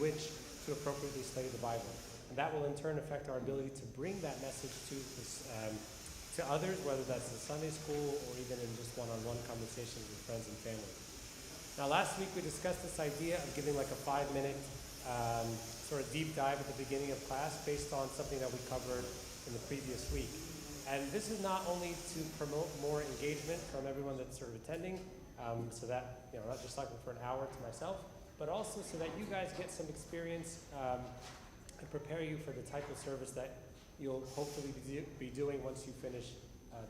which to appropriately study the Bible. And that will in turn affect our ability to bring that message to others, whether that's in Sunday school or even in just one-on-one conversations with friends and family. Now, last week we discussed this idea of giving like a 5-minute sort of deep dive at the beginning of class based on something that we covered in the previous week. And this is not only to promote more engagement from everyone that's sort of attending, so that, I'm not just talking for an hour to myself, but also so that you guys get some experience and prepare you for the type of service that you'll hopefully be doing once you finish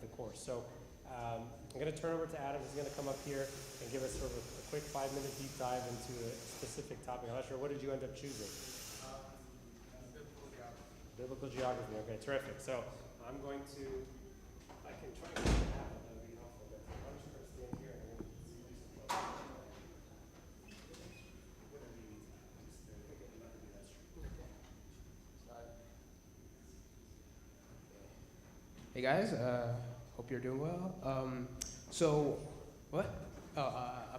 the course. So I'm going to turn over to Adam. He's going to come up here and give us sort of a quick 5-minute deep dive into a specific topic. I'm not sure, what did you end up choosing? Biblical geography. Biblical geography, okay, terrific. So I'm going to, I can try to make it happen, that would be helpful, but I'm just going to stand here and I'm going to see you some folks. Whatever you need, just pick it, not to be that strict. Hey guys, hope you're doing well. I'm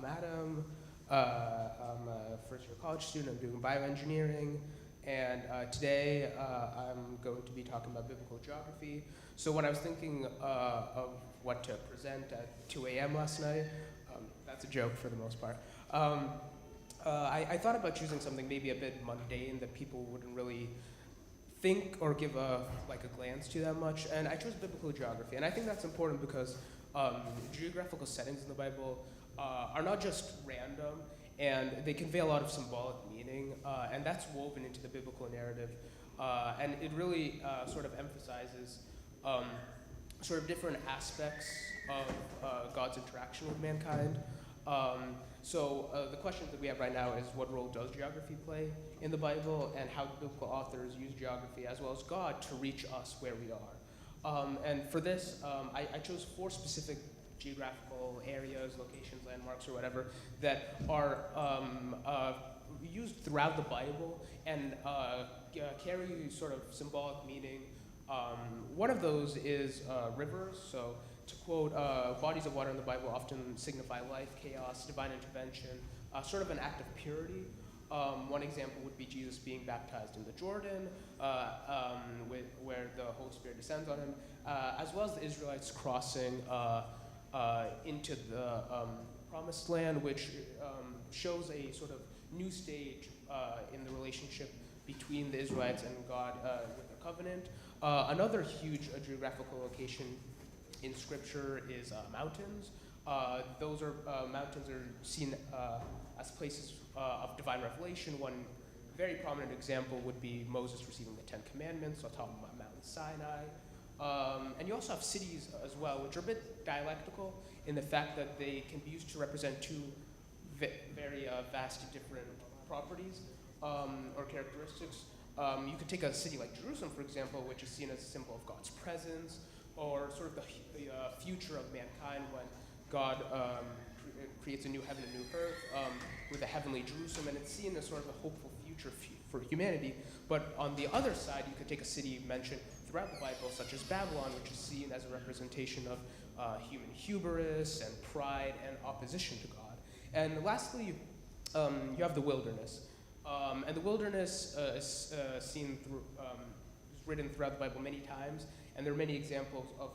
Adam. I'm a first-year college student. I'm doing bioengineering, and today I'm going to be talking about biblical geography. So when I was thinking of what to present at 2 a.m. last night, that's a joke for the most part. I thought about choosing something maybe a bit mundane that people wouldn't really think or give a glance to that much, and I chose biblical geography. And I think that's important because geographical settings in the Bible are not just random, and they convey a lot of symbolic meaning, and that's woven into the biblical narrative, and it really sort of emphasizes sort of different aspects of God's interaction with mankind. So the question that we have right now is, what role does geography play in the Bible, and how biblical authors use geography as well as God to reach us where we are? And for this, I chose 4 specific geographical areas, locations, landmarks, or whatever, that are used throughout the Bible and carry sort of symbolic meaning. One of those is rivers. So to quote, bodies of water in the Bible often signify life, chaos, divine intervention, sort of an act of purity. One example would be Jesus being baptized in the Jordan, where the Holy Spirit descends on him, as well as the Israelites crossing into the Promised Land, which shows a sort of new stage in the relationship between the Israelites and God with the covenant. Another huge geographical location in Scripture is mountains. Those are mountains are seen as places of divine revelation. One very prominent example would be Moses receiving the 10 Commandments on top of Mount Sinai. And you also have cities as well, which are a bit dialectical in the fact that they can be used to represent 2 very vastly different properties or characteristics. You could take a city like Jerusalem, for example, which is seen as a symbol of God's presence, or sort of the future of mankind when God creates a new heaven and new earth with a heavenly Jerusalem, and it's seen as sort of a hopeful future for humanity. But on the other side, you could take a city mentioned throughout the Bible, such as Babylon, which is seen as a representation of human hubris and pride and opposition to God. And lastly, you have the wilderness. And the wilderness is seen through, is written throughout the Bible many times, and there are many examples of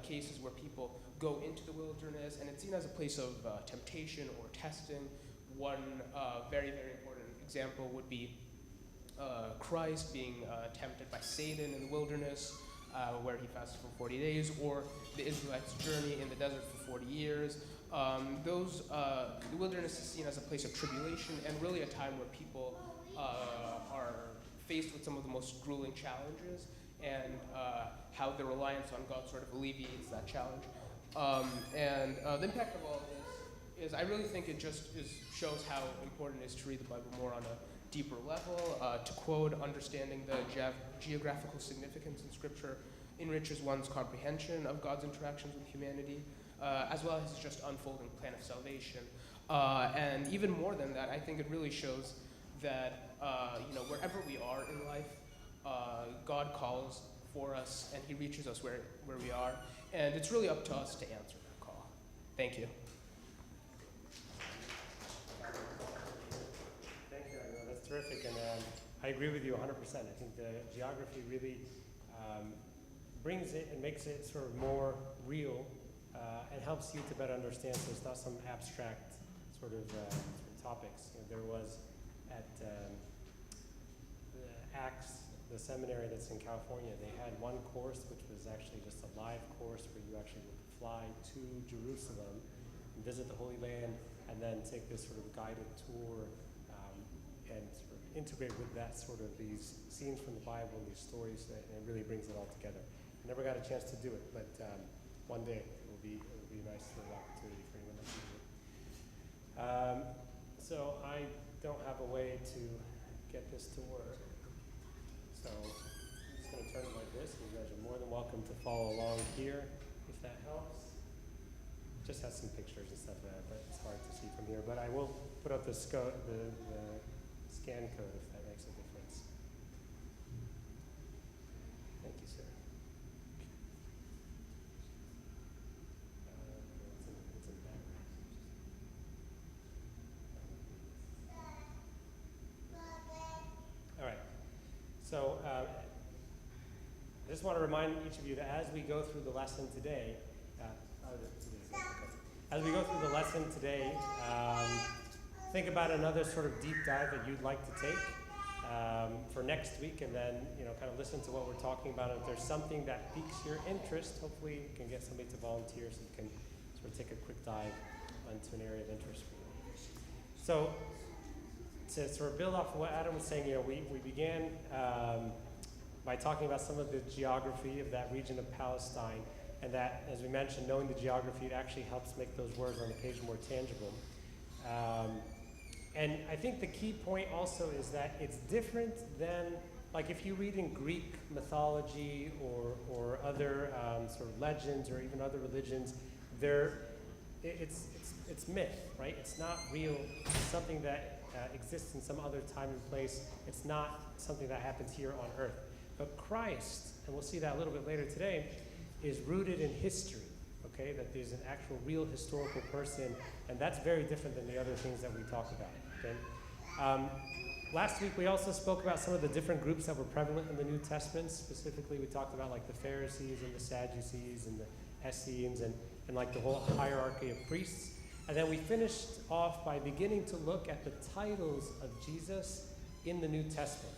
cases where people go into the wilderness, and it's seen as a place of temptation or testing. One very, very important example would be Christ being tempted by Satan in the wilderness, where he fasted for 40 days, or the Israelites' journey in the desert for 40 years. The wilderness is seen as a place of tribulation, and really a time where people are faced with some of the most grueling challenges, and how the reliance on God sort of alleviates that challenge. The impact of all this is, I really think it just shows how important it is to read the Bible more on a deeper level. To quote, understanding the geographical significance in Scripture enriches one's comprehension of God's interactions with humanity, as well as just unfolding plan of salvation. And even more than that, I think it really shows that wherever we are in life, God calls for us, and he reaches us where we are, and it's really up to us to answer that call. Thank you. Thank you. I agree with you 100%. I think the geography really brings it and makes it sort of more real and helps you to better understand. So it's not some abstract sort of topics. You know, there was at the Acts, the seminary that's in California, they had one course which was actually just a live course where you actually would fly to Jerusalem and visit the Holy Land and then take this sort of guided tour and sort of integrate with that sort of these scenes from the Bible and these stories, and it really brings it all together. I never got a chance to do it, but one day it will be a nice little opportunity for anyone that needs it. So I don't have a way to get this to work. So I'm just going to turn it like this. You guys are more than welcome to follow along here if that helps. Just has some pictures and stuff but it's hard to see from here. But I will put up the scan code if that makes a difference. Thank you, sir. It's in the background. All right. So I just want to remind each of you that as we go through the lesson today, think about another sort of deep dive that you'd like to take for next week, and then kind of listen to what we're talking about. And if there's something that piques your interest, hopefully you can get somebody to volunteer so you can sort of take a quick dive into an area of interest for you. So to sort of build off of what Adam was saying, we began by talking about some of the geography of that region of Palestine, and that, as we mentioned, knowing the geography, it actually helps make those words on the page more tangible. And I think the key point also is that it's different than, like if you read in Greek mythology or other sort of legends or even other religions, it's myth, right? It's not real. It's something that exists in some other time and place. It's not something that happens here on earth. But Christ, and we'll see that a little bit later today, is rooted in history, okay? That there's an actual real historical person, and that's very different than the other things that we talk about, okay? Last week we also spoke about some of the different groups that were prevalent in the New Testament. Specifically, we talked about like the Pharisees and the Sadducees and the Essenes and like the whole hierarchy of priests. And then we finished off by beginning to look at the titles of Jesus in the New Testament.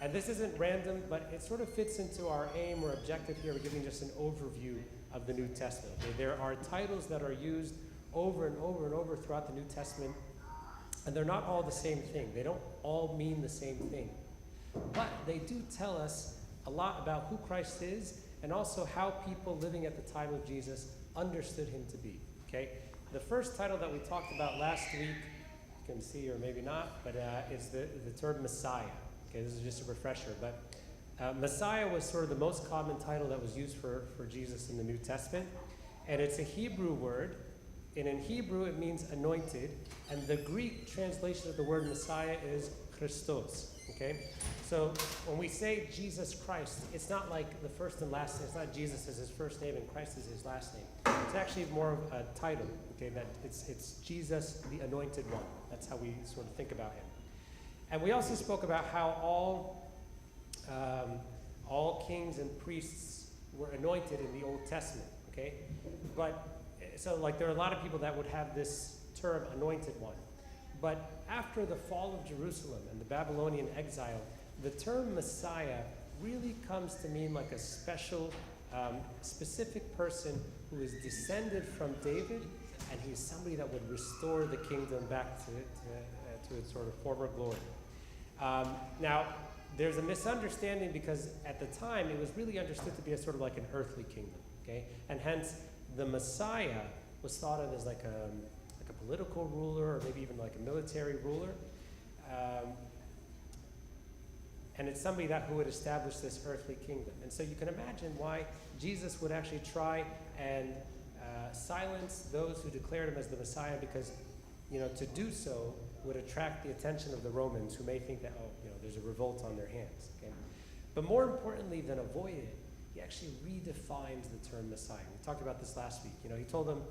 And this isn't random, but it sort of fits into our aim or objective here. We're giving just an overview of the New Testament. Okay? There are titles that are used over and over and over throughout the New Testament, and they're not all the same thing. They don't all mean the same thing. But they do tell us a lot about who Christ is and also how people living at the time of Jesus understood him to be. Okay? The first title that we talked about last week, you can see or maybe not, but is the term Messiah. Okay, this is just a refresher, but Messiah was sort of the most common title that was used for Jesus in the New Testament, and it's a Hebrew word, and in Hebrew it means anointed, and the Greek translation of the word Messiah is Christos, okay? So when we say Jesus Christ, it's not like the first and last name. It's not Jesus as his first name and Christ as his last name. It's actually more of a title, okay, that it's Jesus, the anointed one. That's how we sort of think about him. And we also spoke about how all kings and priests were anointed in the Old Testament, okay? But, so like there are a lot of people that would have this term, anointed one. But after the fall of Jerusalem and the Babylonian exile, the term Messiah really comes to mean like a special, specific person who is descended from David, and he's somebody that would restore the kingdom back to its sort of former glory. Now, there's a misunderstanding because at the time it was really understood to be a sort of like an earthly kingdom, okay? And hence, the Messiah was thought of as like a political ruler or maybe even like a military ruler. And it's somebody who would establish this earthly kingdom. And so you can imagine why Jesus would actually try and silence those who declared him as the Messiah, because to do so would attract the attention of the Romans, who may think that, there's a revolt on their hands. Okay? But more importantly than avoid it, he actually redefines the term Messiah. We talked about this last week. He told them,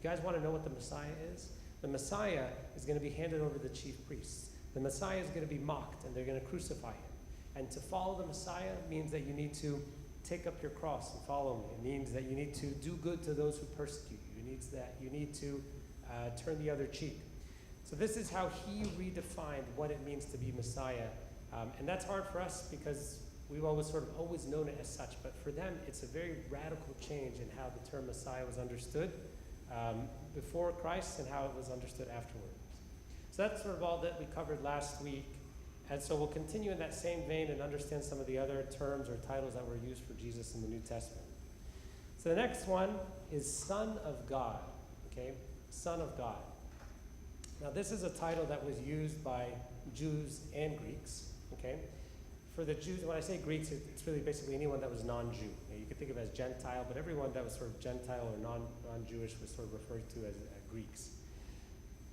you guys want to know what the Messiah is? The Messiah is going to be handed over to the chief priests. the Messiah is going to be mocked and they're going to crucify him. And to follow the Messiah means that you need to take up your cross and follow me. It means that you need to do good to those who persecute you. It means that you need to turn the other cheek. So this is how he redefined what it means to be Messiah. And that's hard for us because we've always known it as such. But for them, it's a very radical change in how the term Messiah was understood before Christ and how it was understood afterwards. So that's sort of all that we covered last week. And so we'll continue in that same vein and understand some of the other terms or titles that were used for Jesus in the New Testament. So the next one is Son of God, okay? Son of God. Now this is a title that was used by Jews and Greeks, okay? For the Jews, when I say Greeks, it's really basically anyone that was non-Jew. You could think of it as Gentile, but everyone that was sort of Gentile or non-Jewish was sort of referred to as Greeks.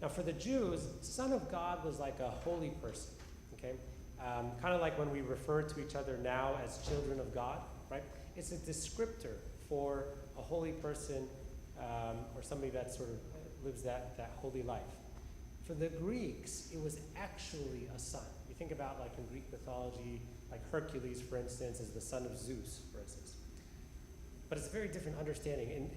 Now for the Jews, Son of God was like a holy person. Okay, kind of like when we refer to each other now as children of God, right? It's a descriptor for a holy person or somebody that sort of lives that holy life. For the Greeks, it was actually a son. You think about like in Greek mythology, like Hercules, for instance, is the son of Zeus, for instance. But it's a very different understanding.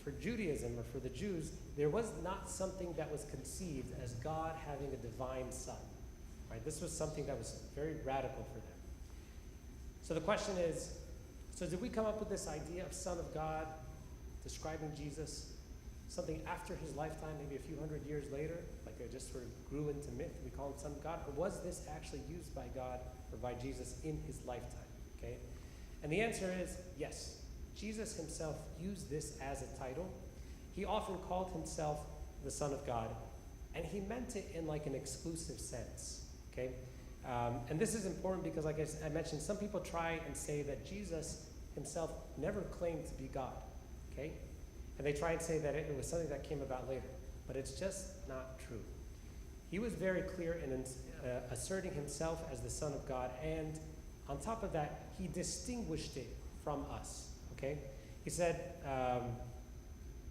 For Judaism or for the Jews, there was not something that was conceived as God having a divine son. Right? This was something that was very radical for them. So the question is, so did we come up with this idea of Son of God, describing Jesus, something after his lifetime, maybe a few hundred years later, like it just sort of grew into myth, we call him Son of God? Or was this actually used by God or by Jesus in his lifetime? Okay? And the answer is yes. Jesus himself used this as a title. He often called himself the Son of God, and he meant it in like an exclusive sense. Okay? And this is important because, like I mentioned, some people try and say that Jesus himself never claimed to be God. Okay? And they try and say that it was something that came about later. But it's just not true. He was very clear in asserting himself as the Son of God, and on top of that, he distinguished it from us. Okay? He said,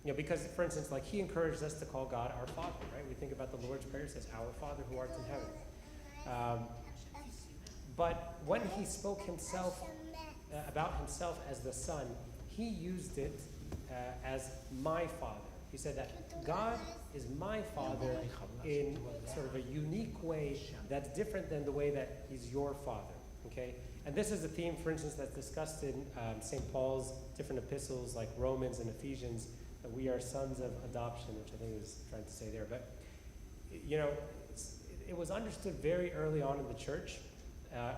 because, for instance, like he encouraged us to call God our Father, right? We think about the Lord's Prayer, it says, Our Father who art in heaven. But when he spoke about himself as the Son, he used it as my Father. He said that God is my Father in sort of a unique way that's different than the way that he's your Father. Okay? And this is a theme, for instance, that's discussed in St. Paul's different epistles like Romans and Ephesians, that we are sons of adoption, which I think he was trying to say there. But, it was understood very early on in the church,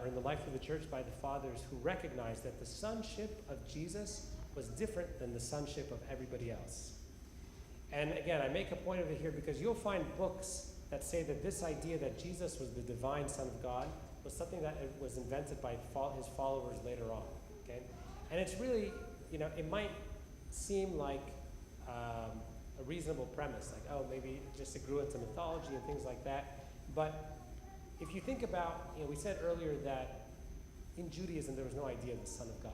or in the life of the church, by the fathers who recognized that the sonship of Jesus was different than the sonship of everybody else. And again, I make a point of it here because you'll find books that say that this idea that Jesus was the divine Son of God was something that was invented by his followers later on. Okay? And it's really, it might seem like a reasonable premise, like, maybe just it grew into mythology and things like that. But if you think about, we said earlier that in Judaism there was no idea of the Son of God.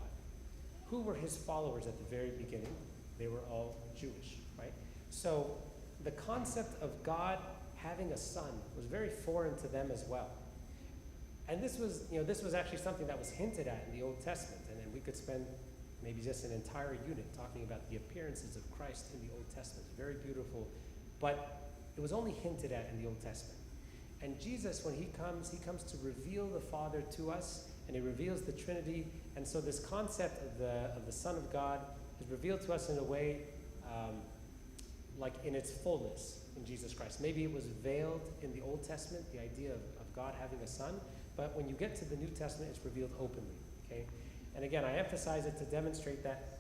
Who were his followers at the very beginning? They were all Jewish, right? So the concept of God having a son was very foreign to them as well. And this was actually something that was hinted at in the Old Testament, and then we could spend maybe just an entire unit talking about the appearances of Christ in the Old Testament. Very beautiful, but it was only hinted at in the Old Testament. And Jesus, when he comes to reveal the Father to us, and he reveals the Trinity. And so this concept of the Son of God is revealed to us in a way like in its fullness in Jesus Christ. Maybe it was veiled in the Old Testament, the idea of God having a son, but when you get to the New Testament, it's revealed openly. Okay? And again, I emphasize it to demonstrate that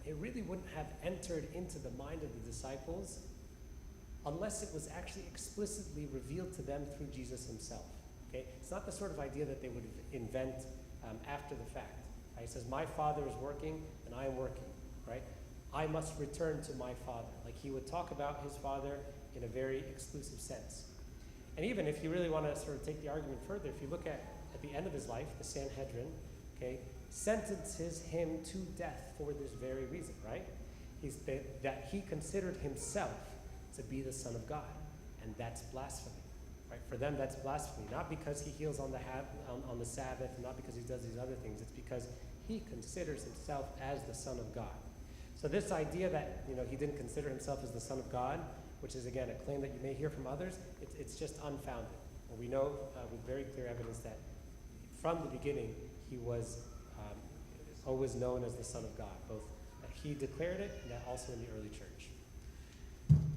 it really wouldn't have entered into the mind of the disciples unless it was actually explicitly revealed to them through Jesus himself. Okay? It's not the sort of idea that they would invent after the fact. Right? It says, my Father is working and I am working. Right? I must return to my Father. Like he would talk about his Father in a very exclusive sense. And even if you really want to sort of take the argument further, if you look at the end of his life, the Sanhedrin, okay, sentences him to death for this very reason, right? That he considered himself to be the Son of God, and that's blasphemy, Right? For them, that's blasphemy. Not because he heals on the Sabbath, not because he does these other things. It's because he considers himself as the Son of God. So this idea that he didn't consider himself as the Son of God, which is again a claim that you may hear from others, it's just unfounded. And we know with very clear evidence that from the beginning he was always known as the Son of God. Both that he declared it and that also in the early church.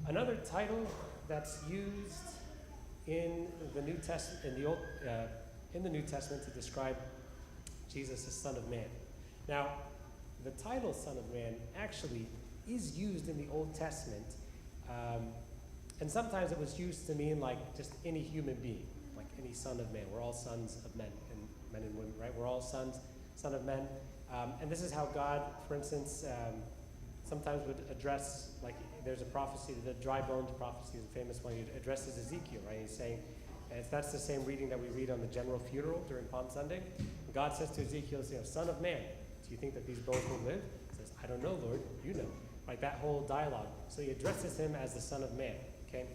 Another title that's used in the New Testament, in the New Testament, to describe Jesus as Son of Man. Now, the title Son of Man actually is used in the Old Testament, and sometimes it was used to mean like just any human being, like any son of man. We're all sons of men and women, right? We're all son of men, and this is how God, for instance, sometimes would address, like there's a prophecy, the dry bones prophecy is a famous one. He addresses Ezekiel, right? He's saying, and that's the same reading that we read on the general funeral during Palm Sunday. God says to Ezekiel, Son of man, do you think that these bones will live? He says, I don't know, Lord, you know. Like that whole dialogue. So he addresses him as the Son of Man, okay?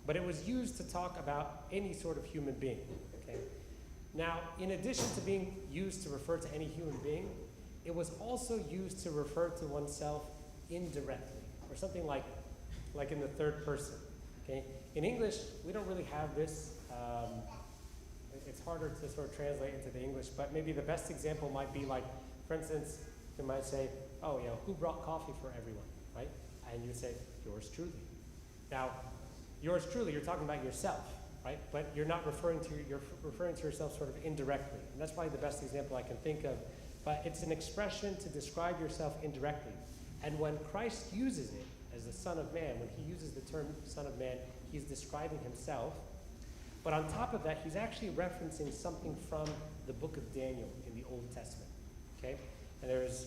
But it was used to talk about any sort of human being, okay? Now, in addition to being used to refer to any human being, it was also used to refer to oneself indirectly, or something like in the third person, okay? In English, we don't really have this. It's harder to sort of translate into the English, but maybe the best example might be like, for instance, you might say, oh, who brought coffee for everyone, right? And you say, yours truly. Now, yours truly, you're talking about yourself, right? But you're not referring to yourself sort of indirectly. And that's probably the best example I can think of. But it's an expression to describe yourself indirectly. And when Christ uses it as the Son of Man, when he uses the term Son of Man, he's describing himself. But on top of that, he's actually referencing something from the book of Daniel in the Old Testament, okay? And there's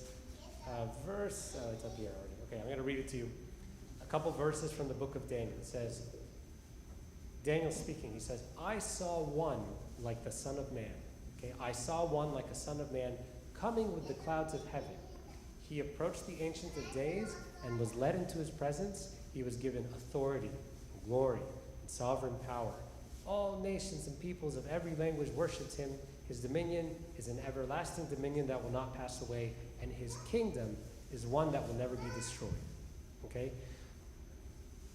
a verse, it's up here already. Okay, I'm going to read it to you. A couple verses from the book of Daniel. It says, Daniel speaking, he says, I saw one like the Son of Man. Okay, I saw one like a Son of Man coming with the clouds of heaven. He approached the Ancient of Days and was led into his presence. He was given authority, glory, and sovereign power. All nations and peoples of every language worshipped him. His dominion is an everlasting dominion that will not pass away, and his kingdom is one that will never be destroyed. Okay?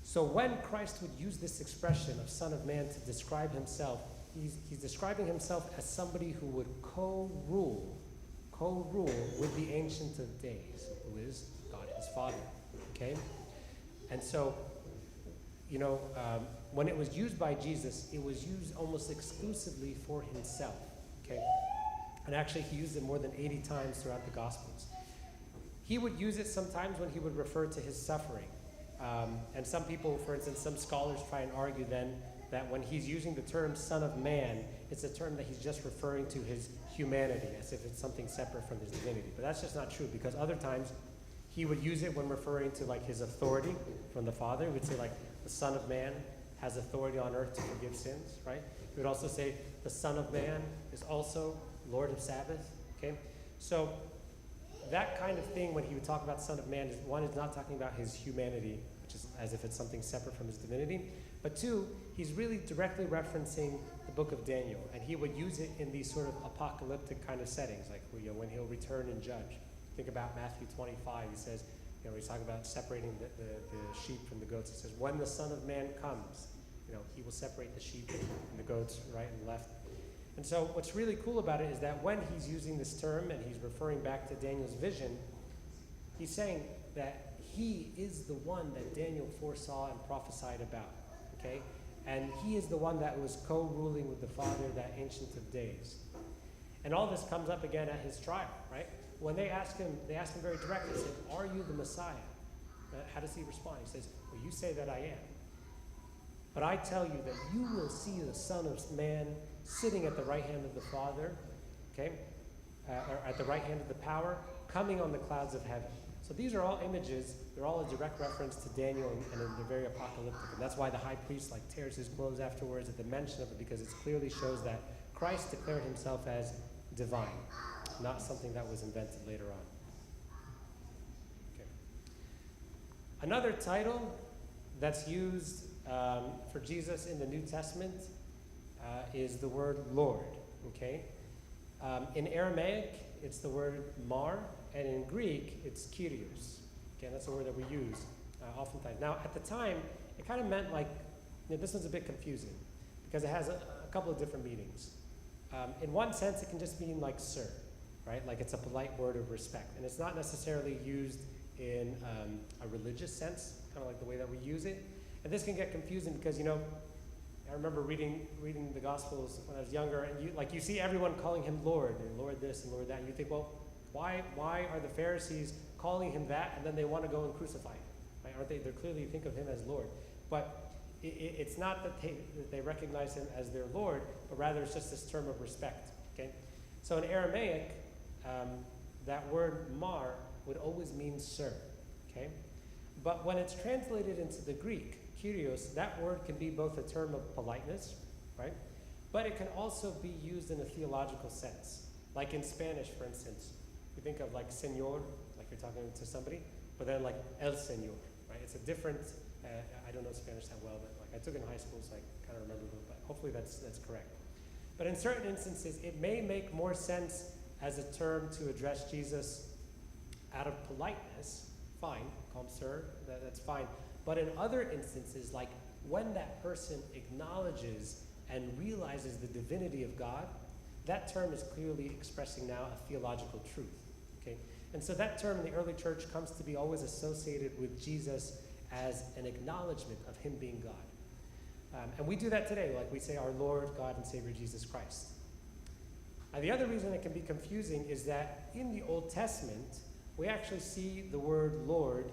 So when Christ would use this expression of Son of Man to describe himself, he's describing himself as somebody who would co-rule with the Ancient of Days, who is God his Father. Okay? And so, when it was used by Jesus, it was used almost exclusively for himself. Okay? And actually, he used it more than 80 times throughout the Gospels. He would use it sometimes when he would refer to his suffering. And some people, for instance, some scholars try and argue then that when he's using the term Son of Man, it's a term that he's just referring to his humanity, as if it's something separate from his divinity. But that's just not true, because other times he would use it when referring to like his authority from the Father. He would say like the Son of Man has authority on earth to forgive sins, right? He would also say the Son of Man is also Lord of Sabbath, okay? So that kind of thing, when he would talk about Son of Man, is one, is not talking about his humanity, which is as if it's something separate from his divinity. But two, he's really directly referencing the book of Daniel, and he would use it in these sort of apocalyptic kind of settings, like when he'll return and judge. Think about Matthew 25. He says, he's talking about separating the sheep from the goats. He says, when the Son of Man comes, he will separate the sheep and the goats, right and left. And so what's really cool about it is that when he's using this term and he's referring back to Daniel's vision, he's saying that he is the one that Daniel foresaw and prophesied about, okay? And he is the one that was co-ruling with the Father, that Ancient of Days. And all this comes up again at his trial, right? When they ask him very directly, they say, are you the Messiah? How does he respond? He says, well, you say that I am. But I tell you that you will see the Son of Man sitting at the right hand of the Father, okay? Or at the right hand of the power, coming on the clouds of heaven. So these are all images. They're all a direct reference to Daniel, and they're very apocalyptic. And that's why the high priest tears his clothes afterwards at the mention of it, because it clearly shows that Christ declared himself as divine, not something that was invented later on. Okay. Another title that's used for Jesus in the New Testament is the word Lord, okay? In Aramaic, it's the word mar, and in Greek, it's Kyrios. Okay, that's the word that we use oftentimes. Now, at the time, it kind of meant like, this one's a bit confusing because it has a couple of different meanings. In one sense, it can just mean like sir, right? Like it's a polite word of respect. And it's not necessarily used in a religious sense, kind of like the way that we use it. And this can get confusing because, I remember reading the Gospels when I was younger, and you see everyone calling him Lord, and Lord this and Lord that, and you think, well, why are the Pharisees calling him that, and then they want to go and crucify him? Right? Aren't they? They clearly think of him as Lord. But it's not that they recognize him as their Lord, but rather it's just this term of respect. Okay? So in Aramaic, that word mar would always mean sir. Okay? But when it's translated into the Greek, Kyrios, that word can be both a term of politeness, right? But it can also be used in a theological sense. Like in Spanish, for instance, we think of like señor, like you're talking to somebody, but then like el señor, right? It's a different, I don't know Spanish that well, but like I took it in high school, so I kind of remember it, but hopefully that's correct. But in certain instances, it may make more sense as a term to address Jesus out of politeness. Fine, call him sir, that's fine. But in other instances, like when that person acknowledges and realizes the divinity of God, that term is clearly expressing now a theological truth. Okay? And so that term in the early church comes to be always associated with Jesus as an acknowledgement of him being God. And we do that today, like we say our Lord, God, and Savior Jesus Christ. Now, the other reason it can be confusing is that in the Old Testament, we actually see the word Lord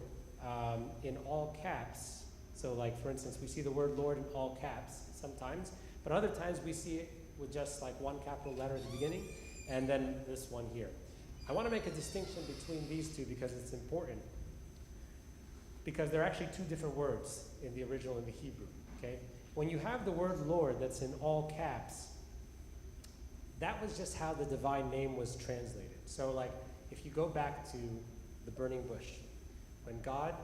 in all caps. So like, for instance, we see the word Lord in all caps sometimes, but other times we see it with just like one capital letter at the beginning, and then this one here. I want to make a distinction between these two because it's important. Because they're actually two different words in the original in the Hebrew, okay? When you have the word Lord that's in all caps, that was just how the divine name was translated. So like, if you go back to the burning bush, when God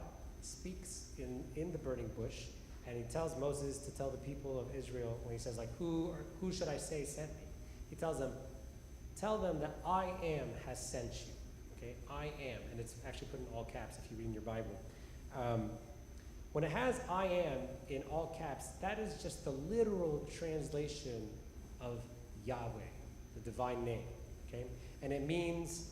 speaks in the burning bush, and he tells Moses to tell the people of Israel, when he says like, who should I say sent me? He tells them, tell them that I am has sent you. Okay, I am, and it's actually put in all caps if you read in your Bible. When it has I am in all caps, that is just the literal translation of Yahweh, the divine name. Okay, and it means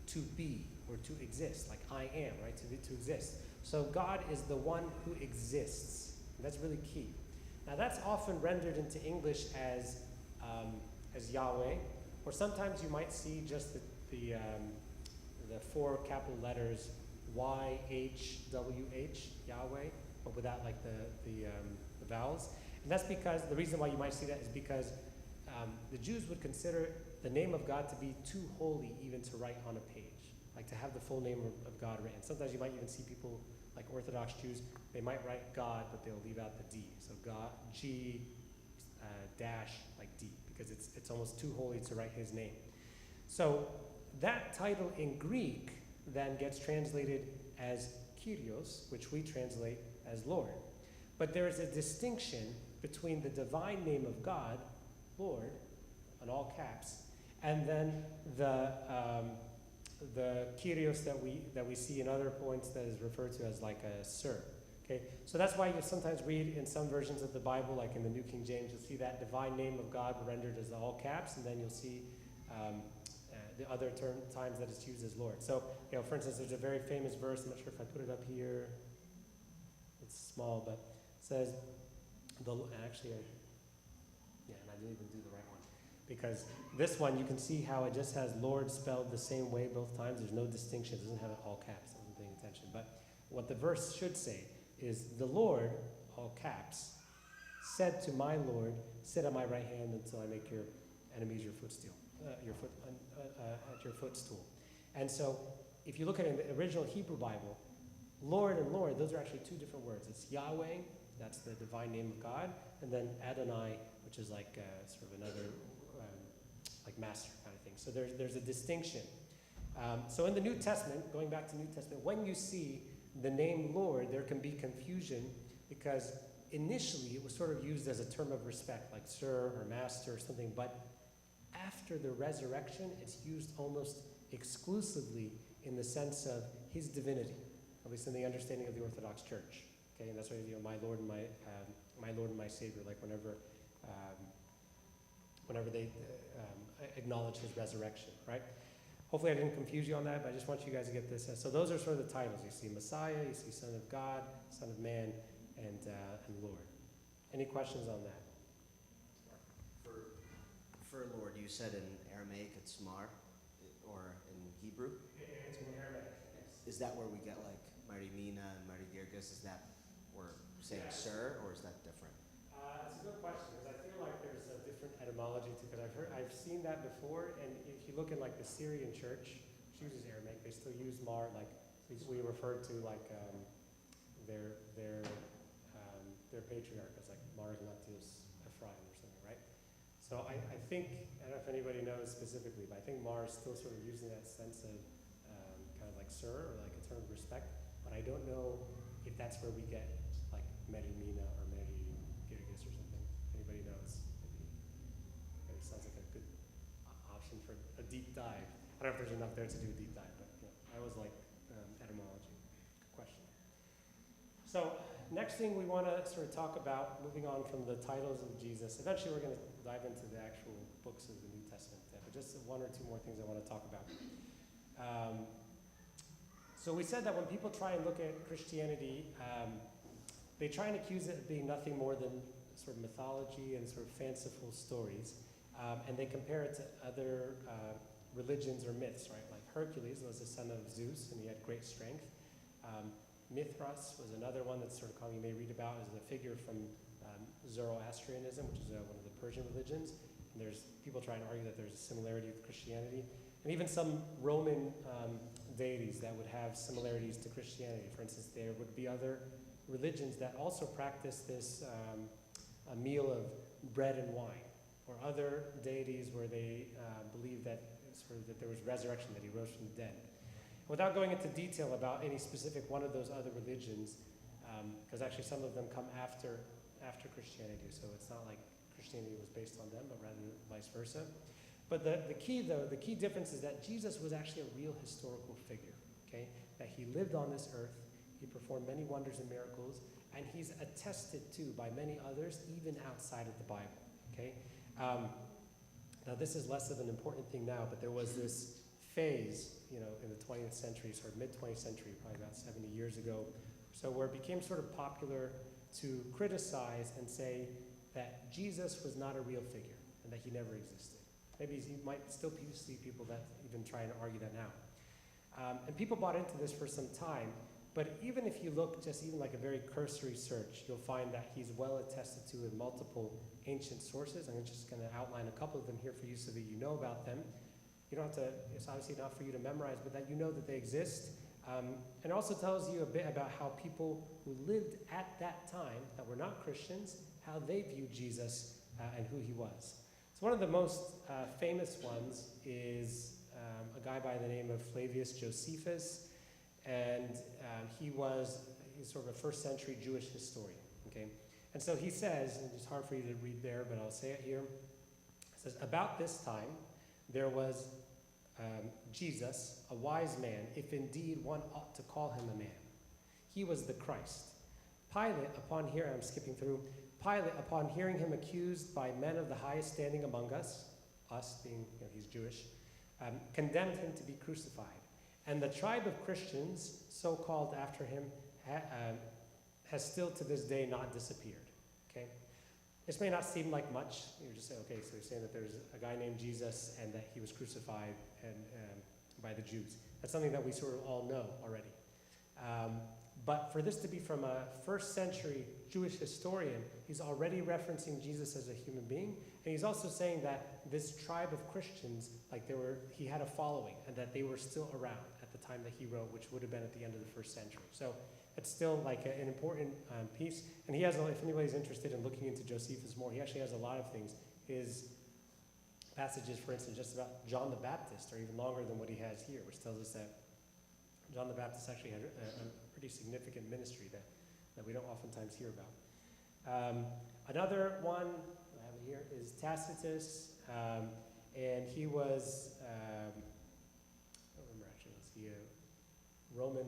to be or to exist, like I am, right? To exist. So God is the one who exists. That's really key. Now that's often rendered into English as Yahweh, or sometimes you might see just the four capital letters YHWH, Yahweh, but without like the vowels. And that's because the reason why you might see that is because the Jews would consider the name of God to be too holy even to write on a page, like to have the full name of God written. Sometimes you might even see people like Orthodox Jews, they might write God, but they'll leave out the D. So God, G, dash, like D, because it's almost too holy to write his name. So that title in Greek then gets translated as Kyrios, which we translate as Lord. But there is a distinction between the divine name of God, Lord, in all caps, and then the Kyrios that we see in other points that is referred to as like a sir. Okay, so that's why you sometimes read in some versions of the Bible, like in the New King James, you'll see that divine name of God rendered as all caps, and then you'll see the other times that it's used as Lord. So, for instance, there's a very famous verse. I'm not sure if I put it up here. It's small, but it says, and I didn't even do the right one. Because this one, you can see how it just has Lord spelled the same way both times. There's no distinction. It doesn't have all caps. I wasn't paying attention. But what the verse should say is, the Lord, all caps, said to my Lord, sit at my right hand until I make your enemies your footstool. At your footstool. And so, if you look at it in the original Hebrew Bible, Lord and Lord, those are actually two different words. It's Yahweh, that's the divine name of God, and then Adonai, which is like sort of another, like master kind of thing. So there's a distinction. So in the New Testament, going back to New Testament, when you see the name Lord, there can be confusion because initially it was sort of used as a term of respect, like sir or master or something, but after the resurrection, it's used almost exclusively in the sense of his divinity, at least in the understanding of the Orthodox Church. Okay, and that's why, my Lord and my Lord and my Savior, like whenever they acknowledge his resurrection, right? Hopefully I didn't confuse you on that, but I just want you guys to get this. So those are sort of the titles. You see Messiah, you see Son of God, Son of Man, and Lord. Any questions on that? For Lord, you said in Aramaic it's Mar, or in Hebrew? It's in Aramaic, yes. Is that where we get like Mary Mina and Mary Girgis? Is that we're saying sir, or is that different? It's a good question, because I feel like there's a different etymology to it. I've seen that before, and if you look in like the Syrian church, which uses Aramaic, they still use Mar, like we refer to like their patriarch as like Mar Ignatius Ephraim or something, right? So I think, I don't know if anybody knows specifically, but I think Mar is still sort of using that sense of kind of like sir, or like a term of respect, but I don't know if that's where we get like Mary Mina or Mary Girgis or something. Anybody knows? Maybe it sounds like a good option for a deep dive. I don't know if there's enough there to do a deep dive, but I always like etymology. Good question. So next thing we want to sort of talk about, moving on from the titles of Jesus. Eventually we're going to dive into the actual books of the New Testament, but just one or two more things I want to talk about. So we said that when people try and look at Christianity, they try and accuse it of being nothing more than sort of mythology and sort of fanciful stories, and they compare it to other religions or myths, right? Like Hercules was the son of Zeus, and he had great strength. Mithras was another one that's sort of common, you may read about, as a figure from Zoroastrianism, which is one of the Persian religions. And there's people trying to argue that there's a similarity with Christianity. And even some Roman deities that would have similarities to Christianity. For instance, there would be other religions that also practice this a meal of bread and wine, or other deities where they believe that there was resurrection, that he rose from the dead. Without going into detail about any specific one of those other religions, because actually some of them come after Christianity, so it's not like Christianity was based on them, but rather vice versa. But the key difference is that Jesus was actually a real historical figure, okay? That he lived on this earth, he performed many wonders and miracles, and he's attested to by many others, even outside of the Bible, okay? Now this is less of an important thing now, but there was this phase, in the 20th century, sort of mid-20th century, probably about 70 years ago, so where it became sort of popular to criticize and say that Jesus was not a real figure and that he never existed. Maybe you might still see people that even try and argue that now. And people bought into this for some time, but even if you look just even like a very cursory search, you'll find that he's well attested to in multiple ancient sources. I'm just going to outline a couple of them here for you so that you know about them. You don't have to, it's obviously not for you to memorize, but that you know that they exist. And it also tells you a bit about how people who lived at that time, that were not Christians, how they viewed Jesus and who he was. So one of the most famous ones is a guy by the name of Flavius Josephus, and he's sort of a first century Jewish historian, okay? And so he says, and it's hard for you to read there, but I'll say it here. It says, about this time, there was Jesus, a wise man, if indeed one ought to call him a man. He was the Christ. Pilate, upon hearing him accused by men of the highest standing among us being, he's Jewish, condemned him to be crucified. And the tribe of Christians, so called after him, has still to this day not disappeared. Okay? This may not seem like much. You're just saying, okay, so you're saying that there's a guy named Jesus and that he was crucified by the Jews. That's something that we sort of all know already. But for this to be from a first century Jewish historian, he's already referencing Jesus as a human being, and he's also saying that this tribe of Christians, he had a following, and that they were still around at the time that he wrote, which would have been at the end of the first century. So it's still like an important piece. And he has, if anybody's interested in looking into Josephus more, he actually has a lot of things. His passages, for instance, just about John the Baptist are even longer than what he has here, which tells us that John the Baptist actually had a pretty significant ministry that we don't oftentimes hear about. Another one I have it here is Tacitus, and he was, I don't remember actually, was he a Roman?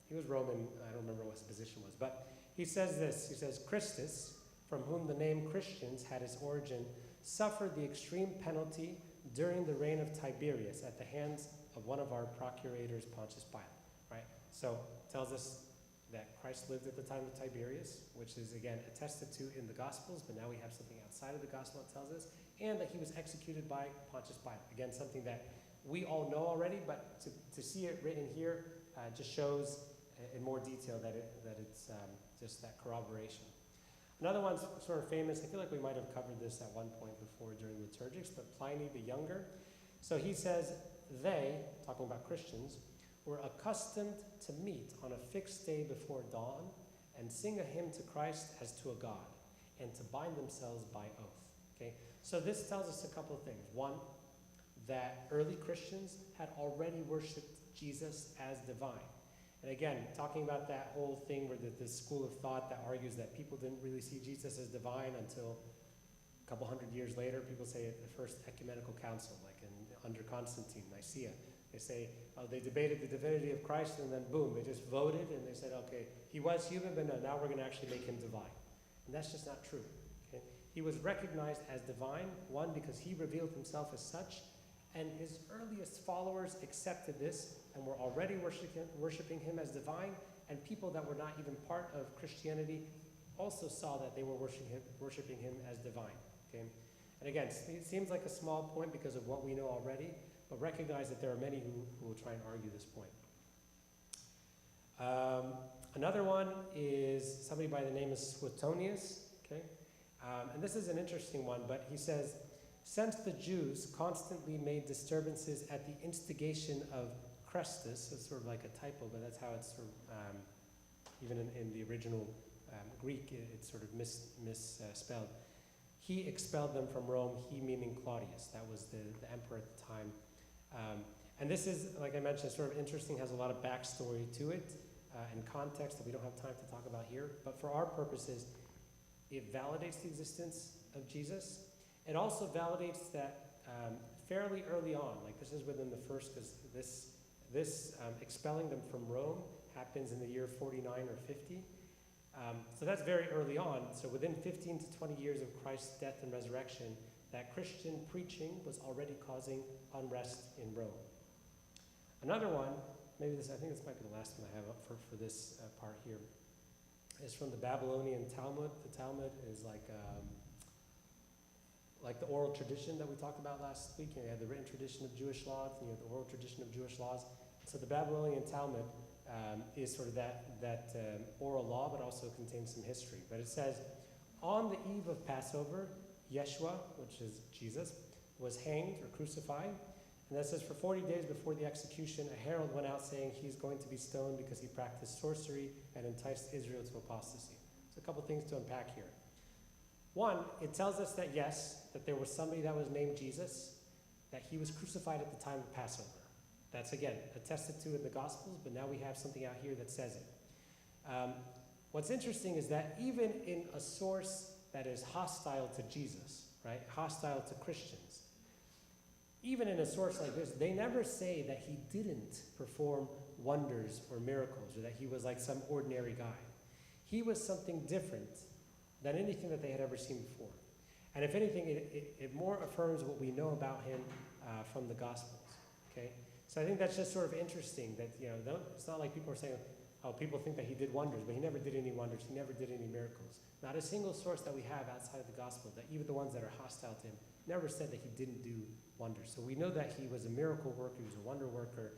He was Roman, I don't remember what his position was, but he says this, he says, Christus, from whom the name Christians had its origin, suffered the extreme penalty during the reign of Tiberius at the hands of one of our procurators, Pontius Pilate, right? So it tells us that Christ lived at the time of Tiberius, which is again attested to in the Gospels, but now we have something outside of the Gospel that tells us, and that he was executed by Pontius Pilate. Again, something that we all know already, but to see it written here just shows in more detail that it's just that corroboration. Another one's sort of famous, I feel like we might have covered this at one point before during liturgics, but Pliny the Younger. So he says, they, talking about Christians, were accustomed to meet on a fixed day before dawn and sing a hymn to Christ as to a God, and to bind themselves by oath. Okay? So this tells us a couple of things. One, that early Christians had already worshipped Jesus as divine. And again, talking about that whole thing where this school of thought that argues that people didn't really see Jesus as divine until a couple hundred years later. People say at the first ecumenical council, like under Constantine, Nicaea. They say, they debated the divinity of Christ, and then boom, they just voted, and they said, okay, he was human, but no, now we're going to actually make him divine. And that's just not true. Okay? He was recognized as divine, one, because he revealed himself as such, and his earliest followers accepted this and were already worshiping him as divine, and people that were not even part of Christianity also saw that they were worshiping him as divine. Okay? And again, it seems like a small point because of what we know already, but recognize that there are many who will try and argue this point. Another one is somebody by the name of Suetonius. Okay? And this is an interesting one, but he says, since the Jews constantly made disturbances at the instigation of Chrestus, it's sort of like a typo, but that's how it's sort of, even in the original Greek, it's sort of misspelled. He expelled them from Rome, he meaning Claudius. That was the emperor at the time. And this is, like I mentioned, sort of interesting, has a lot of backstory to it and context that we don't have time to talk about here. But for our purposes, it validates the existence of Jesus. It also validates that fairly early on, like this is within the first, because this expelling them from Rome happens in the year 49 or 50. So that's very early on. So within 15 to 20 years of Christ's death and resurrection, that Christian preaching was already causing unrest in Rome. Another one, I think this might be the last one I have up for this part here, is from the Babylonian Talmud. The Talmud is like the oral tradition that we talked about last week. You have the written tradition of Jewish laws, and you have the oral tradition of Jewish laws. So the Babylonian Talmud is sort of that oral law, but also contains some history. But it says, on the eve of Passover, Yeshua, which is Jesus, was hanged or crucified. And that says, for 40 days before the execution, a herald went out saying he's going to be stoned because he practiced sorcery and enticed Israel to apostasy. So a couple things to unpack here. One, it tells us that yes, that there was somebody that was named Jesus, that he was crucified at the time of Passover. That's, again, attested to in the Gospels, but now we have something out here that says it. What's interesting is that even in a source that is hostile to Jesus, right, hostile to Christians, even in a source like this, they never say that he didn't perform wonders or miracles, or that he was like some ordinary guy. He was something different than anything that they had ever seen before. And if anything, it more affirms what we know about him from the Gospels, okay? So I think that's just sort of interesting that, it's not like people are saying, oh, people think that he did wonders, but he never did any wonders, he never did any miracles. Not a single source that we have outside of the Gospel, that even the ones that are hostile to him, never said that he didn't do wonders. So we know that he was a miracle worker, he was a wonder worker,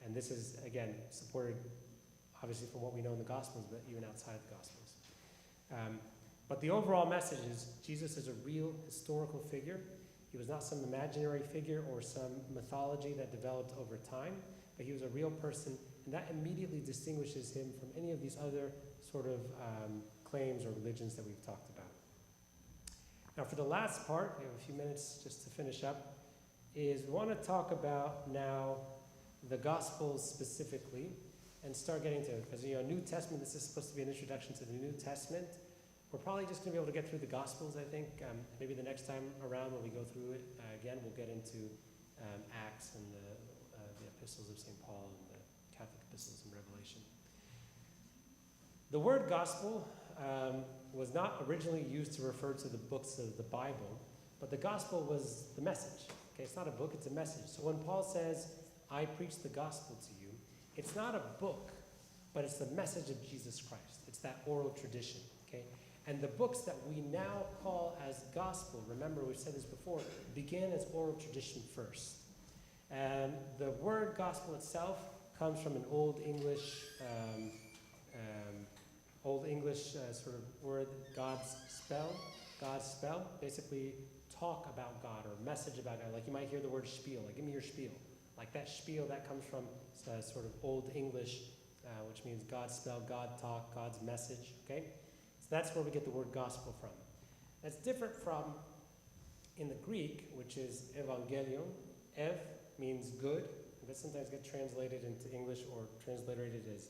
and this is, again, supported obviously from what we know in the Gospels, but even outside of the Gospels. But the overall message is Jesus is a real historical figure. He was not some imaginary figure or some mythology that developed over time, but he was a real person, and that immediately distinguishes him from any of these other sort of claims or religions that we've talked about. Now for the last part, we have a few minutes just to finish up, is we want to talk about now the Gospels specifically, and start getting to it. Because, New Testament, this is supposed to be an introduction to the New Testament. We're probably just going to be able to get through the Gospels, I think. Maybe the next time around when we go through it again, we'll get into Acts and the epistles of St. Paul and the Catholic epistles and Revelation. The word gospel was not originally used to refer to the books of the Bible, but the gospel was the message. Okay, it's not a book, it's a message. So when Paul says, I preach the gospel to you, it's not a book, but it's the message of Jesus Christ. It's that oral tradition. Okay? And the books that we now call as gospel, remember we've said this before, began as oral tradition first. And the word gospel itself comes from an Old English sort of word, God's spell, basically talk about God or message about God. Like you might hear the word spiel, like give me your spiel. Like that spiel, that comes from sort of Old English, which means God's spell, God talk, God's message, okay? So that's where we get the word gospel from. That's different from in the Greek, which is evangelion. Ev means good. That sometimes gets translated into English or transliterated as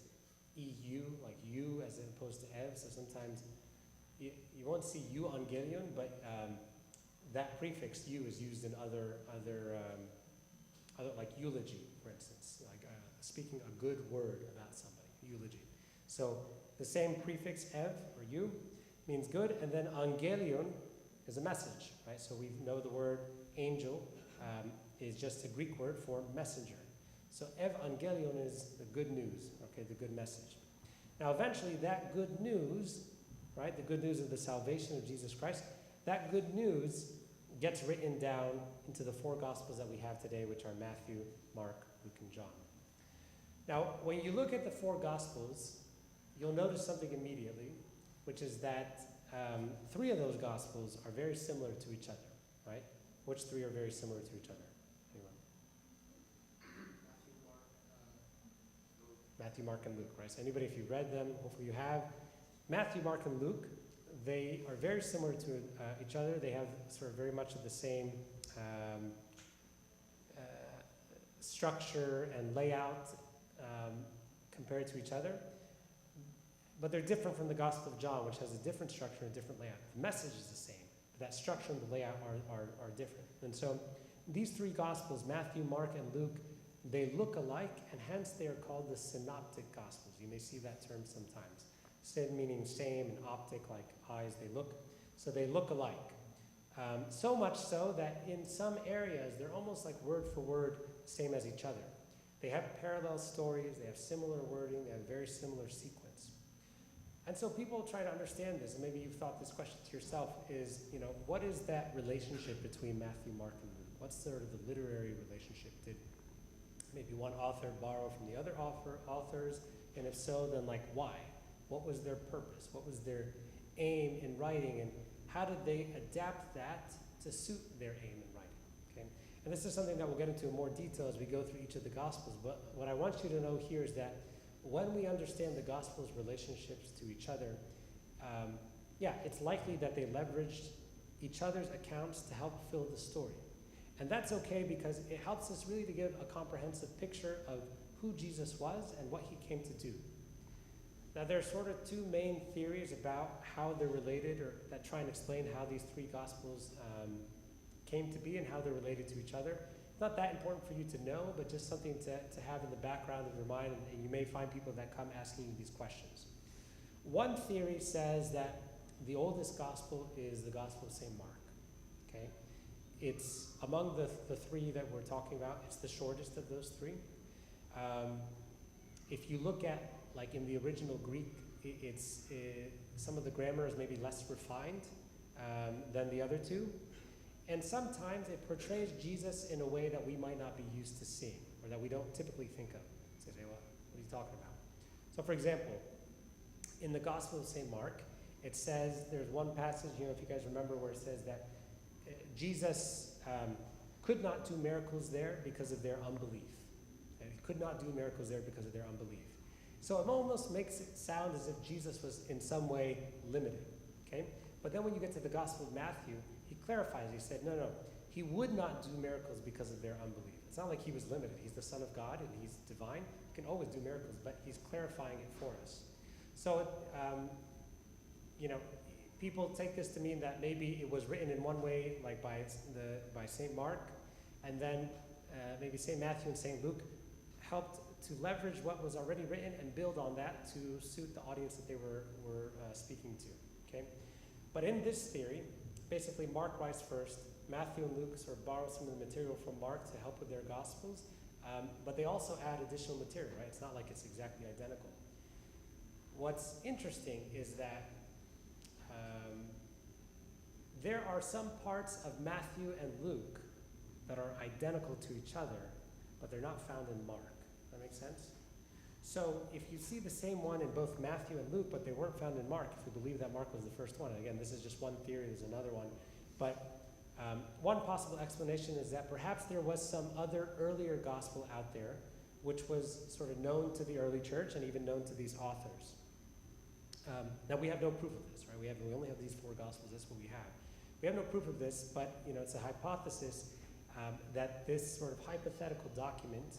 EU, like you as opposed to ev. So sometimes you won't see euangelion, but that prefix you is used in other like eulogy, for instance, like speaking a good word about somebody, eulogy. So the same prefix ev or you means good, and then angelion is a message, right? So we know the word angel is just a Greek word for messenger. So evangelion is the good news, okay, the good message. Now eventually that good news, right, the good news of the salvation of Jesus Christ, that good news gets written down into the four Gospels that we have today, which are Matthew, Mark, Luke, and John. Now, when you look at the four Gospels, you'll notice something immediately, which is that three of those Gospels are very similar to each other, right? Which three are very similar to each other? Anyone? Matthew, Mark, and Luke, right? So anybody, if you read them, hopefully you have. Matthew, Mark, and Luke, they are very similar to each other. They have sort of very much of the same structure and layout compared to each other. But they're different from the Gospel of John, which has a different structure and a different layout. The message is the same, but that structure and the layout are different. And so these three Gospels, Matthew, Mark, and Luke, they look alike, and hence they are called the synoptic Gospels. You may see that term sometimes. Syn meaning same, and optic like eyes, they look. So they look alike. So much so that in some areas, they're almost like word for word, same as each other. They have parallel stories, they have similar wording, they have very similar sequence. And so people try to understand this, and maybe you've thought this question to yourself, is, what is that relationship between Matthew, Mark, and Luke? What's sort of the literary relationship? Did maybe one author borrow from the other authors? And if so, then why? What was their purpose? What was their aim in writing? And how did they adapt that to suit their aim in writing? Okay? And this is something that we'll get into in more detail as we go through each of the Gospels. But what I want you to know here is that when we understand the Gospels' relationships to each other, it's likely that they leveraged each other's accounts to help fill the story. And that's okay because it helps us really to give a comprehensive picture of who Jesus was and what he came to do. Now, there are sort of two main theories about how they're related, or that try and explain how these three Gospels came to be and how they're related to each other. It's not that important for you to know, but just something to have in the background of your mind, and you may find people that come asking you these questions. One theory says that the oldest Gospel is the Gospel of St. Mark. Okay? It's among the three that we're talking about, it's the shortest of those three. If you look at in the original Greek, some of the grammar is maybe less refined than the other two. And sometimes it portrays Jesus in a way that we might not be used to seeing, or that we don't typically think of. So you say, well, what are you talking about? So for example, in the Gospel of St. Mark, it says, there's one passage, if you guys remember, where it says that Jesus could not do miracles there because of their unbelief. And he could not do miracles there because of their unbelief. So it almost makes it sound as if Jesus was in some way limited, okay? But then when you get to the Gospel of Matthew, he clarifies. He said, no, he would not do miracles because of their unbelief. It's not like he was limited. He's the Son of God and he's divine, can always do miracles, but he's clarifying it for us. So, you know, people take this to mean that maybe it was written in one way, like by St. Mark, and then maybe St. Matthew and St. Luke helped to leverage what was already written and build on that to suit the audience that they were speaking to. Okay, but in this theory, basically Mark writes first. Matthew and Luke sort of borrow some of the material from Mark to help with their Gospels, but they also add additional material, right? It's not like it's exactly identical. What's interesting is that there are some parts of Matthew and Luke that are identical to each other, but they're not found in Mark. That makes sense? So if you see the same one in both Matthew and Luke, but they weren't found in Mark, if you believe that Mark was the first one, and again, this is just one theory, there's another one, but one possible explanation is that perhaps there was some other earlier gospel out there which was sort of known to the early church and even known to these authors. Now we have no proof of this, right? We only have these 4 gospels, that's what we have. We have no proof of this, but you know, it's a hypothesis that this sort of hypothetical document,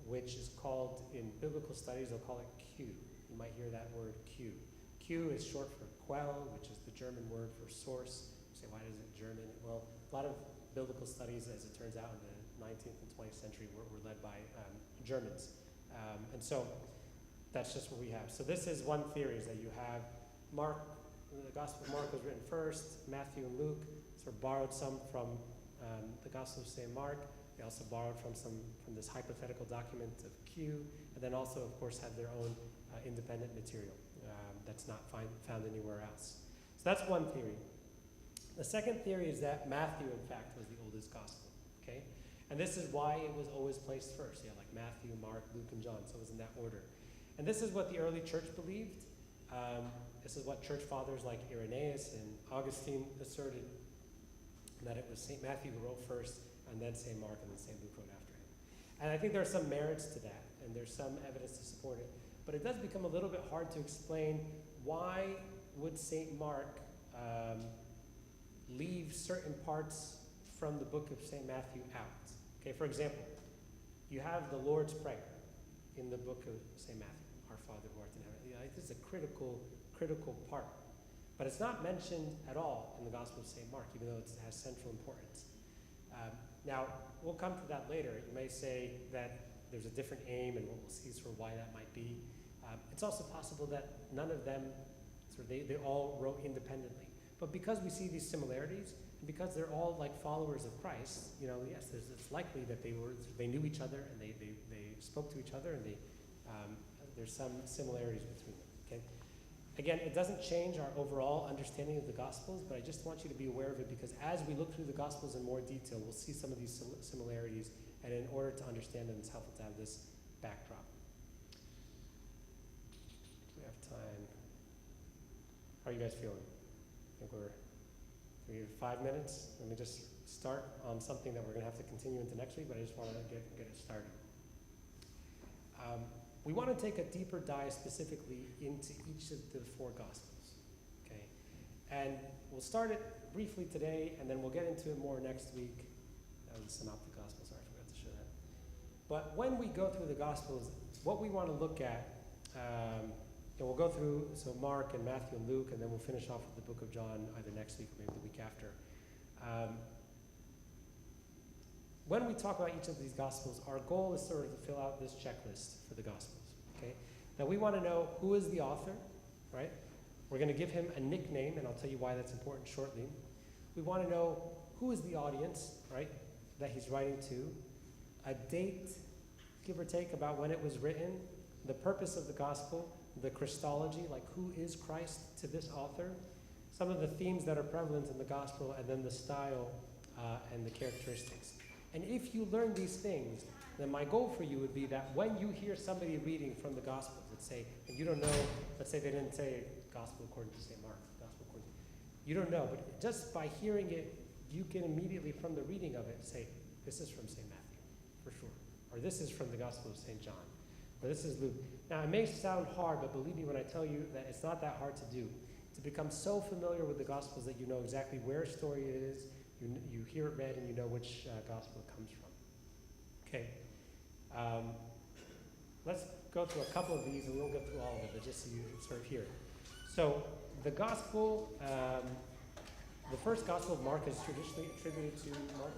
which is called, in biblical studies, they'll call it Q. You might hear that word Q. Q is short for Quell, which is the German word for source. You say, why is it German? Well, a lot of biblical studies, as it turns out, in the 19th and 20th century were led by Germans. And so that's just what we have. So this is one theory, is that you have Mark, the Gospel of Mark was written first, Matthew and Luke sort of borrowed some from the Gospel of St. Mark. They also borrowed from this hypothetical document of Q, and then also, of course, have their own independent material that's not found anywhere else. So that's one theory. The second theory is that Matthew, in fact, was the oldest gospel, okay? And this is why it was always placed first. Yeah, like Matthew, Mark, Luke, and John, so it was in that order. And this is what the early church believed. This is what church fathers like Irenaeus and Augustine asserted, that it was St. Matthew who wrote first, and then St. Mark, and then St. Luke wrote after him. And I think there are some merits to that, and there's some evidence to support it. But it does become a little bit hard to explain why would St. Mark leave certain parts from the book of St. Matthew out. Okay, for example, you have the Lord's Prayer in the book of St. Matthew, Our Father who art in heaven. Yeah, this is a critical part. But it's not mentioned at all in the Gospel of St. Mark, even though it has central importance. Now, we'll come to that later. You may say that there's a different aim, and we'll see sort of why that might be. It's also possible that none of them, they all wrote independently. But because we see these similarities, and because they're all like followers of Christ, you know, yes, it's likely that they knew each other, and they spoke to each other, and there's some similarities between them. Okay. Again, it doesn't change our overall understanding of the Gospels, but I just want you to be aware of it, because as we look through the Gospels in more detail, we'll see some of these similarities, and in order to understand them, it's helpful to have this backdrop. Do we have time? How are you guys feeling? I think we have 5 minutes. Let me just start on something that we're going to have to continue into next week, but I just want to get it started. We want to take a deeper dive specifically into each of the 4 Gospels, okay? And we'll start it briefly today, and then we'll get into it more next week. That was the Synoptic Gospel, sorry, I forgot to show that. But when we go through the Gospels, what we want to look at, and we'll go through, so Mark and Matthew and Luke, and then we'll finish off with the book of John either next week or maybe the week after. When we talk about each of these Gospels, our goal is sort of to fill out this checklist for the Gospels, okay? Now we want to know who is the author, right? We're going to give him a nickname, and I'll tell you why that's important shortly. We want to know who is the audience, right, that he's writing to, a date, give or take, about when it was written, the purpose of the Gospel, the Christology, like who is Christ to this author, some of the themes that are prevalent in the Gospel, and then the style and the characteristics. And if you learn these things, then my goal for you would be that when you hear somebody reading from the Gospels, let's say, and you don't know, let's say they didn't say Gospel according to St. Mark, Gospel according to, you don't know, but just by hearing it, you can immediately, from the reading of it, say, this is from St. Matthew, for sure. Or this is from the Gospel of St. John. Or this is Luke. Now, it may sound hard, but believe me when I tell you that it's not that hard to do. To become so familiar with the Gospels that you know exactly where a story is, you hear it read, and you know which Gospel it comes from. Okay. let's go through a couple of these, and we won't go through all of it, but just so you sort of hear. So the gospel, the first gospel of Mark is traditionally attributed to Mark.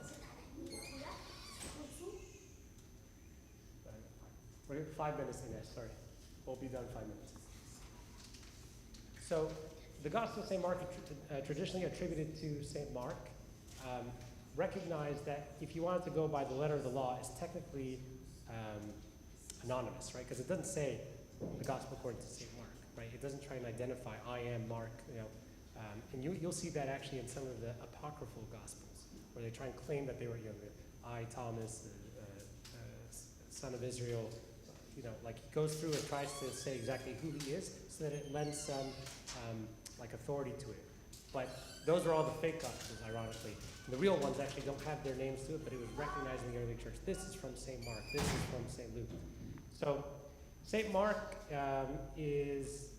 We're 5 minutes in there, sorry. We'll be done in 5 minutes. So the gospel of St. Mark is traditionally attributed to St. Mark. Recognize that if you wanted to go by the letter of the law, it's technically anonymous, right? Because it doesn't say the gospel according to St. Mark, right? It doesn't try and identify, I am Mark, and you'll see that actually in some of the apocryphal gospels, where they try and claim that they were, I, Thomas, son of Israel, like he goes through and tries to say exactly who he is, so that it lends some like authority to it. But those are all the fake gospels, ironically. The real ones actually don't have their names to it, but it was recognized in the early church. This is from St. Mark. This is from St. Luke. So St. Mark is,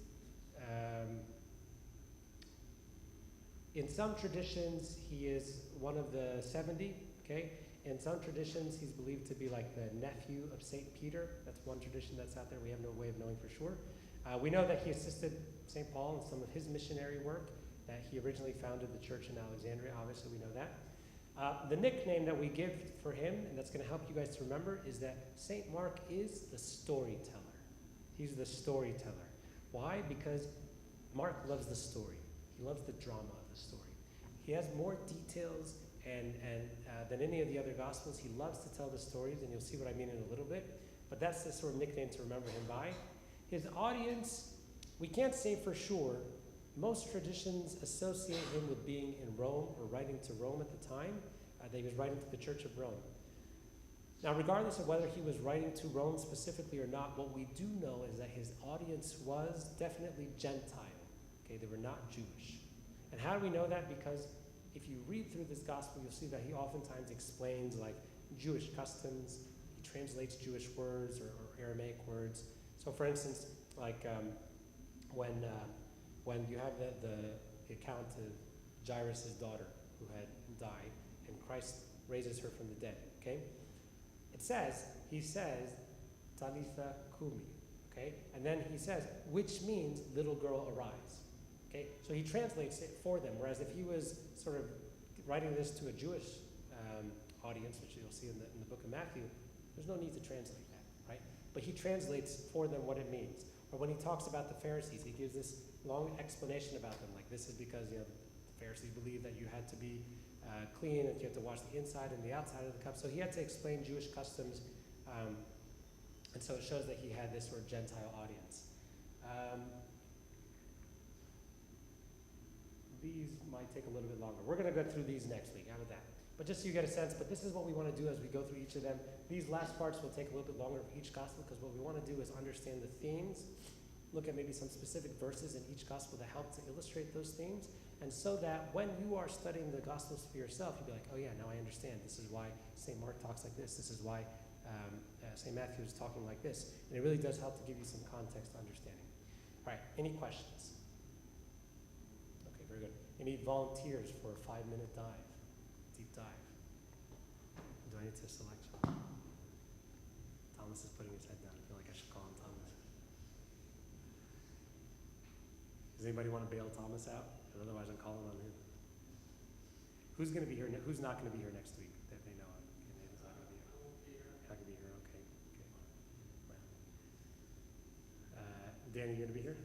in some traditions, he is one of the 70, okay? In some traditions, he's believed to be like the nephew of St. Peter. That's one tradition that's out there. We have no way of knowing for sure. We know that he assisted St. Paul in some of his missionary work, that he originally founded the church in Alexandria. Obviously, we know that. The nickname that we give for him, and that's going to help you guys to remember, is that St. Mark is the storyteller. He's the storyteller. Why? Because Mark loves the story. He loves the drama of the story. He has more details than any of the other Gospels. He loves to tell the stories, and you'll see what I mean in a little bit. But that's the sort of nickname to remember him by. His audience, we can't say for sure. Most traditions associate him with being in Rome or writing to Rome at the time. That he was writing to the Church of Rome. Now, regardless of whether he was writing to Rome specifically or not, what we do know is that his audience was definitely Gentile. Okay, they were not Jewish. And how do we know that? Because if you read through this gospel, you'll see that he oftentimes explains like Jewish customs. He translates Jewish words or Aramaic words. So, for instance, like when you have the account of Jairus' daughter who had died, and Christ raises her from the dead, okay? He says, Talitha Kumi, okay? And then he says, which means, little girl, arise, okay? So he translates it for them, whereas if he was sort of writing this to a Jewish audience, which you'll see in the book of Matthew, there's no need to translate that, right? But he translates for them what it means. Or when he talks about the Pharisees, he gives this long explanation about them, like this is because the Pharisees believed that you had to be clean, and you had to wash the inside and the outside of the cup. So he had to explain Jewish customs, and so it shows that he had this sort of Gentile audience. These might take a little bit longer. We're going to go through these next week. How about that? But just so you get a sense, but this is what we want to do as we go through each of them. These last parts will take a little bit longer for each gospel, because what we want to do is understand the themes, look at maybe some specific verses in each gospel that help to illustrate those themes, and so that when you are studying the gospels for yourself, you'll be like, oh yeah, now I understand. This is why St. Mark talks like this. This is why St. Matthew is talking like this. And it really does help to give you some context to understanding. All right, any questions? Okay, very good. Any volunteers for a 5-minute dive, deep dive? Do I need to select? Thomas is putting his head down. I feel like I should call him Thomas. Does anybody want to bail Thomas out? Because otherwise I'm calling on him. Who's going to be here? Who's not going to be here next week that they know of? Who's not going to be here? I won't be here. Not going to be here. Okay. Danny, you going to be here?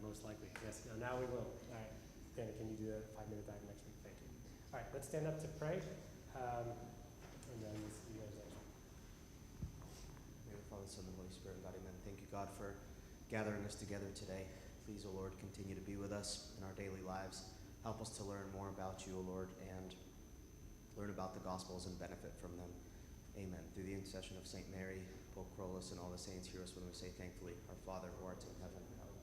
Most likely. Yes. No, now we will. All right. Danny, can you do a 5-minute dive next week? Thank you. All right. Let's stand up to pray, and then we'll see you guys next week. May the Father, Son, and Holy Spirit, God, amen. Thank you, God, for gathering us together today. Please, O Lord, continue to be with us in our daily lives. Help us to learn more about you, O Lord, and learn about the Gospels and benefit from them. Amen. Through the intercession of St. Mary, Pope Carolus, and all the saints, hear us when we say thankfully, Our Father, who art in heaven, hallowed